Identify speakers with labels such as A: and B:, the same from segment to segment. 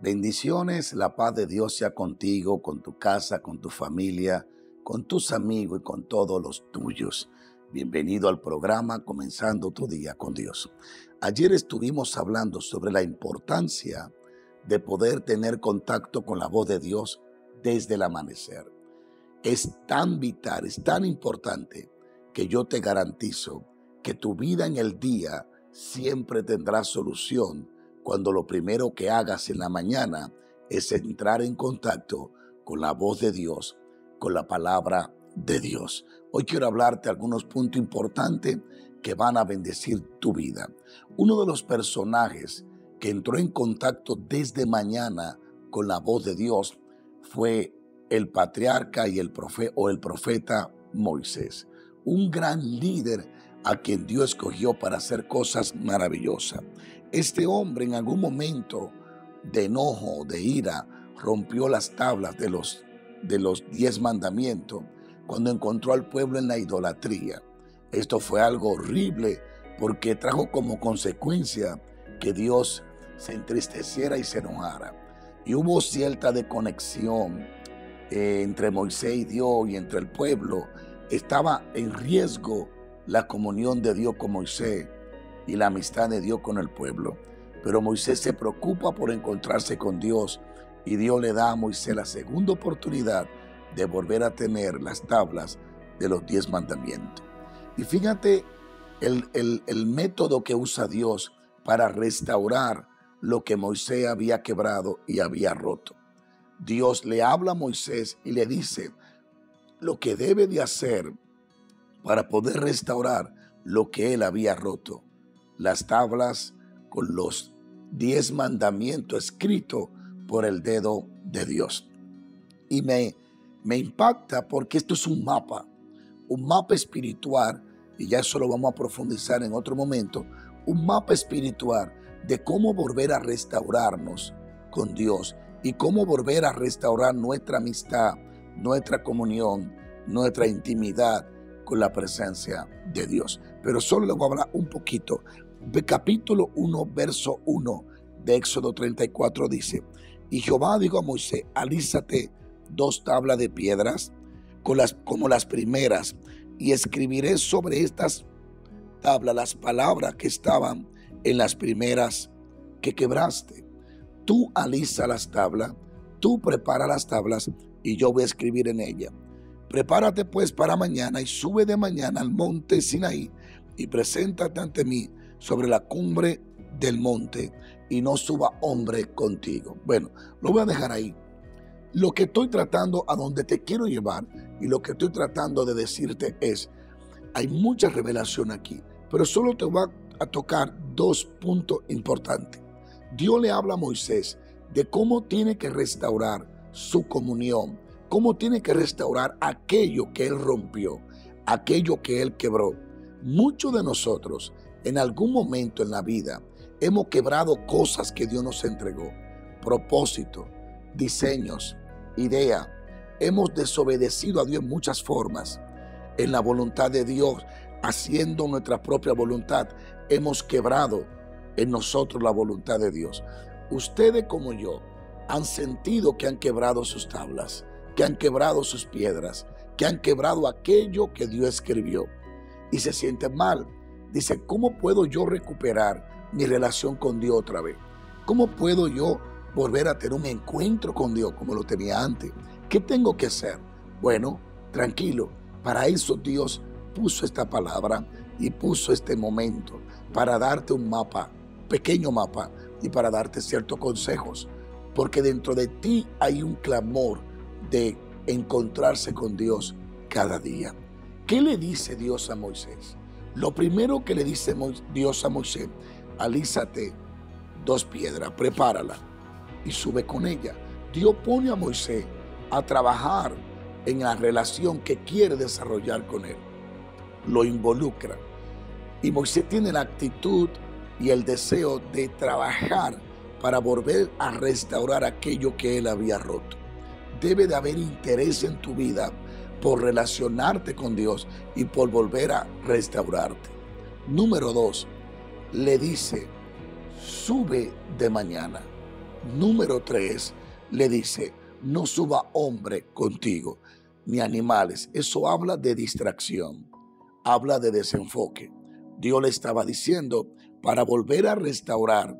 A: Bendiciones, la paz de Dios sea contigo, con tu casa, con tu familia, con tus amigos y con todos los tuyos. Bienvenido al programa Comenzando tu día con Dios. Ayer estuvimos hablando sobre la importancia de poder tener contacto con la voz de Dios desde el amanecer. Es tan vital, es tan importante que yo te garantizo que tu vida en el día siempre tendrá solución cuando lo primero que hagas en la mañana es entrar en contacto con la voz de Dios, con la palabra de Dios. Hoy quiero hablarte de algunos puntos importantes que van a bendecir tu vida. Uno de los personajes que entró en contacto desde mañana con la voz de Dios fue el patriarca y el profeta Moisés, un gran líder a quien Dios escogió para hacer cosas maravillosas. Este hombre en algún momento de enojo, de ira, rompió las tablas de los 10 mandamientos cuando encontró al pueblo en la idolatría. Esto fue algo horrible porque trajo como consecuencia que Dios se entristeciera y se enojara. Y hubo cierta desconexión entre Moisés y Dios y entre el pueblo. Estaba en riesgo la comunión de Dios con Moisés y la amistad de Dios con el pueblo. Pero Moisés se preocupa por encontrarse con Dios y Dios le da a Moisés la segunda oportunidad de volver a tener las tablas de los 10 mandamientos. Y fíjate el método que usa Dios para restaurar lo que Moisés había quebrado y había roto. Dios le habla a Moisés y le dice lo que debe de hacer para poder restaurar lo que él había roto. Las tablas con los 10 mandamientos escritos por el dedo de Dios. Y me impacta porque esto es un mapa espiritual, y ya eso lo vamos a profundizar en otro momento, un mapa espiritual de cómo volver a restaurarnos con Dios y cómo volver a restaurar nuestra amistad, nuestra comunión, nuestra intimidad con la presencia de Dios. Pero solo le voy a hablar un poquito. De capítulo 1, verso 1 de Éxodo 34 dice: y Jehová dijo a Moisés, alízate 2 tablas de piedras como las primeras, y escribiré sobre estas tablas las palabras que estaban en las primeras que quebraste. Tú alisa las tablas, tú prepara las tablas, y yo voy a escribir en ellas. Prepárate pues para mañana y sube de mañana al monte Sinaí y preséntate ante mí sobre la cumbre del monte, y no suba hombre contigo. Bueno, lo voy a dejar ahí. Lo que estoy tratando, a donde te quiero llevar, y lo que estoy tratando de decirte es, hay mucha revelación aquí, pero solo te voy a tocar 2 puntos importantes. Dios le habla a Moisés de cómo tiene que restaurar su comunión, cómo tiene que restaurar aquello que él rompió, aquello que él quebró. Muchos de nosotros en algún momento en la vida hemos quebrado cosas que Dios nos entregó, propósito, diseños, ideas. Hemos desobedecido a Dios en muchas formas. En la voluntad de Dios, haciendo nuestra propia voluntad, hemos quebrado en nosotros la voluntad de Dios. Ustedes como yo han sentido que han quebrado sus tablas, que han quebrado sus piedras, que han quebrado aquello que Dios escribió, y se sienten mal. Dice, ¿cómo puedo yo recuperar mi relación con Dios otra vez? ¿Cómo puedo yo volver a tener un encuentro con Dios como lo tenía antes? ¿Qué tengo que hacer? Bueno, tranquilo, para eso Dios puso esta palabra y puso este momento para darte un mapa, pequeño mapa, y para darte ciertos consejos, porque dentro de ti hay un clamor de encontrarse con Dios cada día. ¿Qué le dice Dios a Moisés? Lo primero que le dice Dios a Moisés: alízate 2 piedras, prepárala y sube con ella. Dios pone a Moisés a trabajar en la relación que quiere desarrollar con él. Lo involucra. Y Moisés tiene la actitud y el deseo de trabajar para volver a restaurar aquello que él había roto. Debe de haber interés en tu vida por relacionarte con Dios y por volver a restaurarte. Número 2, le dice, sube de mañana. Número 3, le dice, no suba hombre contigo, ni animales. Eso habla de distracción, habla de desenfoque. Dios le estaba diciendo, para volver a restaurar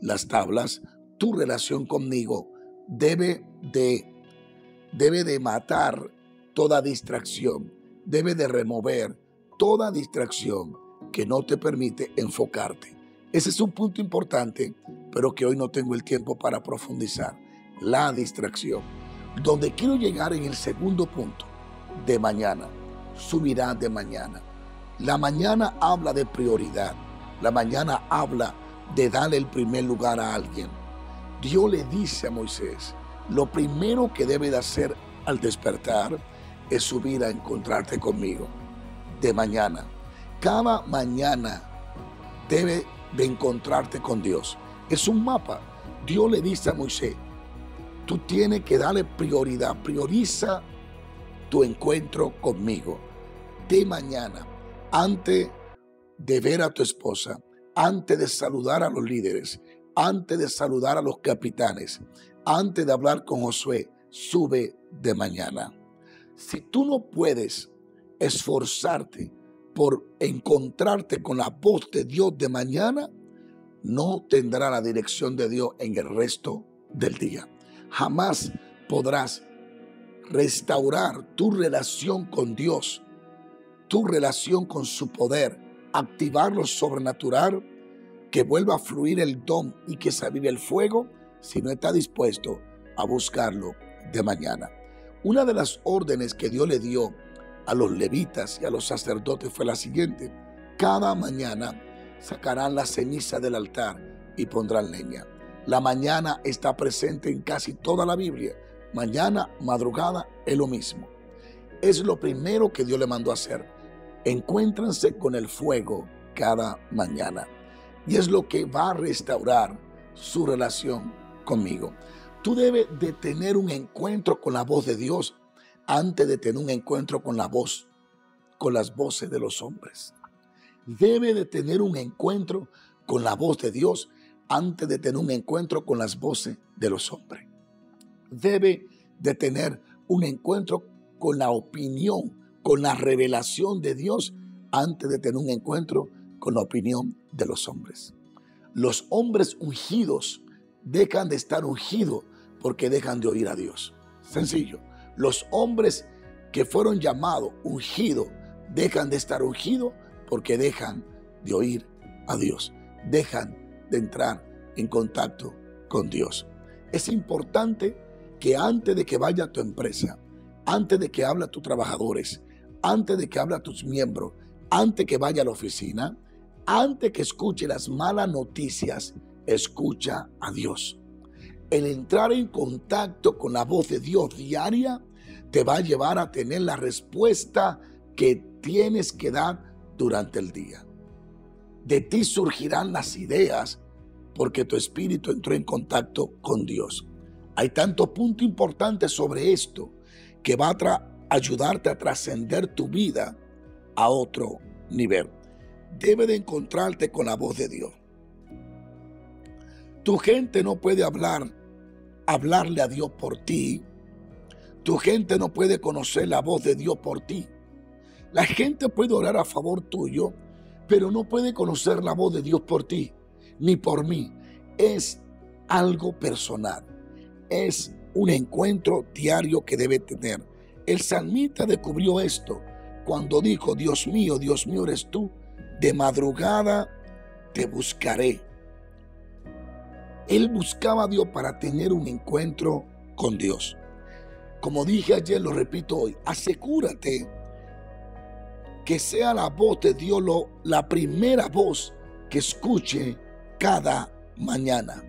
A: las tablas, tu relación conmigo debe de matar toda distracción, debe de remover toda distracción que no te permite enfocarte. Ese es un punto importante, pero que hoy no tengo el tiempo para profundizar. La distracción. Donde quiero llegar en el segundo punto, de mañana, subirá de mañana. La mañana habla de prioridad. La mañana habla de darle el primer lugar a alguien. Dios le dice a Moisés, lo primero que debe de hacer al despertar es subir a encontrarte conmigo. De mañana. Cada mañana debe de encontrarte con Dios. Es un mapa. Dios le dice a Moisés, tú tienes que darle prioridad. Prioriza tu encuentro conmigo. De mañana, antes de ver a tu esposa, antes de saludar a los líderes, antes de saludar a los capitanes, antes de hablar con Josué, sube de mañana. Si tú no puedes esforzarte por encontrarte con la voz de Dios de mañana, no tendrá la dirección de Dios en el resto del día. Jamás podrás restaurar tu relación con Dios, tu relación con su poder, activar lo sobrenatural, que vuelva a fluir el don y que se avive el fuego, si no está dispuesto a buscarlo de mañana. Una de las órdenes que Dios le dio a los levitas y a los sacerdotes fue la siguiente: cada mañana sacarán la ceniza del altar y pondrán leña. La mañana está presente en casi toda la Biblia. Mañana, madrugada, es lo mismo. Es lo primero que Dios le mandó a hacer. Encuéntranse con el fuego cada mañana. Y es lo que va a restaurar su relación conmigo. Tú debes de tener un encuentro con la voz de Dios antes de tener un encuentro con las voces de los hombres. Debe de tener un encuentro con la voz de Dios antes de tener un encuentro con las voces de los hombres. Debe de tener un encuentro con la opinión, con la revelación de Dios antes de tener un encuentro con la opinión de los hombres. Los hombres ungidos dejan de estar ungidos porque dejan de oír a Dios. Sencillo. Los hombres que fueron llamados ungidos dejan de estar ungidos porque dejan de oír a Dios. Dejan de entrar en contacto con Dios. Es importante que antes de que vaya a tu empresa, antes de que hable a tus trabajadores, antes de que hable a tus miembros, antes que vaya a la oficina, antes que escuche las malas noticias, escucha a Dios. El entrar en contacto con la voz de Dios diaria te va a llevar a tener la respuesta que tienes que dar durante el día. De ti surgirán las ideas porque tu espíritu entró en contacto con Dios. Hay tanto punto importante sobre esto que va a ayudarte a trascender tu vida a otro nivel. Debe de encontrarte con la voz de Dios. Tu gente no puede hablarle a Dios por ti. Tu gente no puede conocer la voz de Dios por ti. La gente puede orar a favor tuyo, pero no puede conocer la voz de Dios por ti, ni por mí. Es algo personal. Es un encuentro diario que debe tener. El salmista descubrió esto cuando dijo: Dios mío eres tú, de madrugada te buscaré. Él buscaba a Dios para tener un encuentro con Dios. Como dije ayer, lo repito hoy, asegúrate que sea la voz de Dios la primera voz que escuche cada mañana.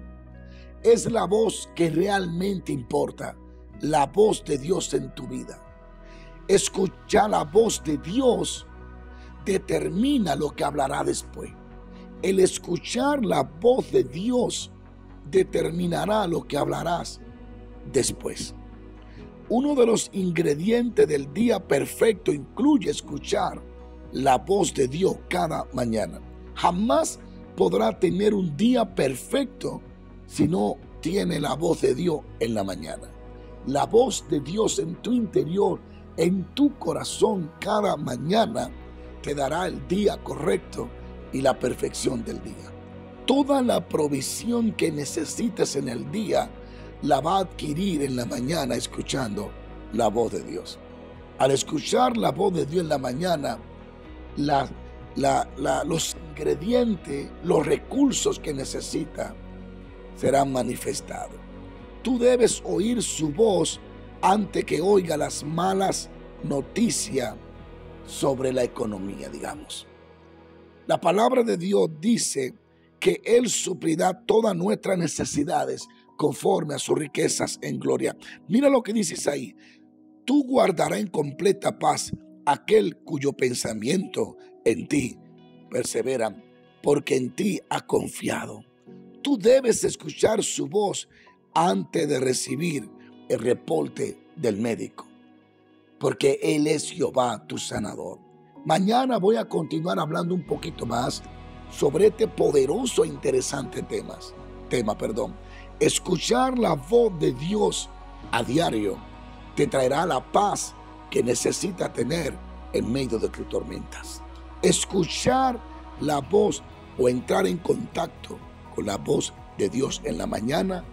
A: Es la voz que realmente importa, la voz de Dios en tu vida. Escuchar la voz de Dios determina lo que hablará después. El escuchar la voz de Dios determinará lo que hablarás después. Uno de los ingredientes del día perfecto incluye escuchar la voz de Dios cada mañana. Jamás podrá tener un día perfecto si no tiene la voz de Dios en la mañana. La voz de Dios en tu interior, en tu corazón, cada mañana te dará el día correcto y la perfección del día. Toda la provisión que necesites en el día la va a adquirir en la mañana escuchando la voz de Dios. Al escuchar la voz de Dios en la mañana, los ingredientes, los recursos que necesita serán manifestados. Tú debes oír su voz antes que oiga las malas noticias sobre la economía, digamos. La palabra de Dios dice que Él suplirá todas nuestras necesidades conforme a sus riquezas en gloria. Mira lo que dice ahí. Tú guardarás en completa paz aquel cuyo pensamiento en ti persevera, porque en ti ha confiado. Tú debes escuchar su voz antes de recibir el reporte del médico, porque Él es Jehová, tu sanador. Mañana voy a continuar hablando un poquito más sobre este poderoso e interesante tema. Escuchar la voz de Dios a diario te traerá la paz que necesitas tener en medio de tus tormentas. Escuchar la voz o entrar en contacto con la voz de Dios en la mañana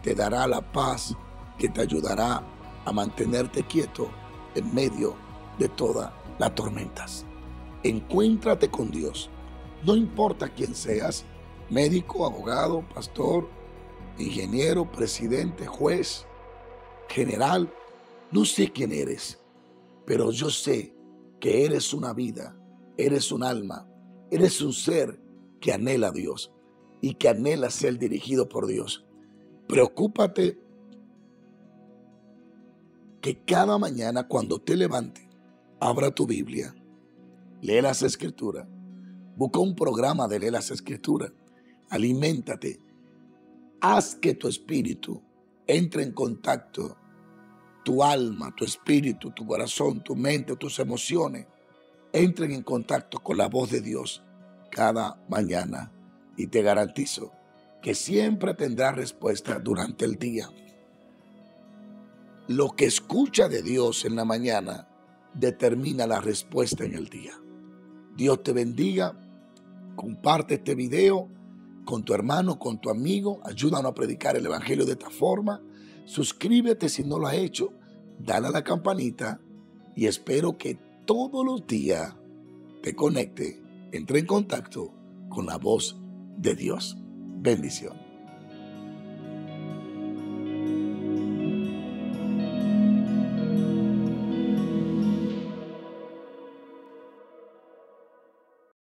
A: te dará la paz que te ayudará a mantenerte quieto en medio de todas las tormentas. Encuéntrate con Dios. No importa quién seas, médico, abogado, pastor, ingeniero, presidente, juez, general, no sé quién eres, pero yo sé que eres una vida, eres un alma, eres un ser que anhela a Dios y que anhela ser dirigido por Dios. Preocúpate que cada mañana cuando te levantes, abra tu Biblia, lee las Escrituras, busca un programa de leer las Escrituras, aliméntate, haz que tu espíritu entre en contacto, tu alma, tu espíritu, tu corazón, tu mente, tus emociones, entren en contacto con la voz de Dios cada mañana y te garantizo que siempre tendrás respuesta durante el día. Lo que escucha de Dios en la mañana determina la respuesta en el día. Dios te bendiga. Comparte este video con tu hermano, con tu amigo. Ayúdanos a predicar el evangelio de esta forma. Suscríbete si no lo has hecho. Dale a la campanita y espero que todos los días te conecte, entre en contacto con la voz de Dios. Bendición.